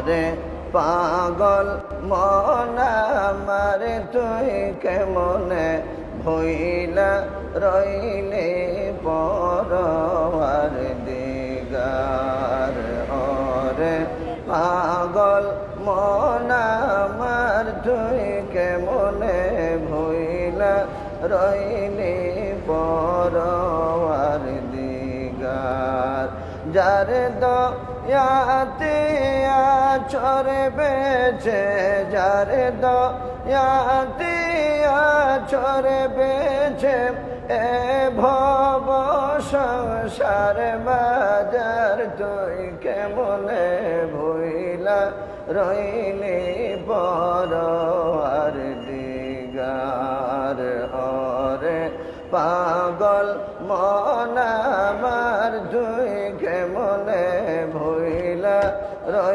ওরে পাগল মন আমার তুই কেমনে ভইলা রইলে পরওয়ার দিগার। ওরে পাগল মন আমার তুই কেমনে ভইলা রইলে পরওয়ার দিগার। যার দয়াতে আছর বেছে, যার দয়াতে আছর বেছে এ ভব সংসার বাজার তুই কেমনে ভইলা রইলে পরওয়ার দিগার। ওরে পাগল মন আমার তুই কেমনে ভইলা রইলে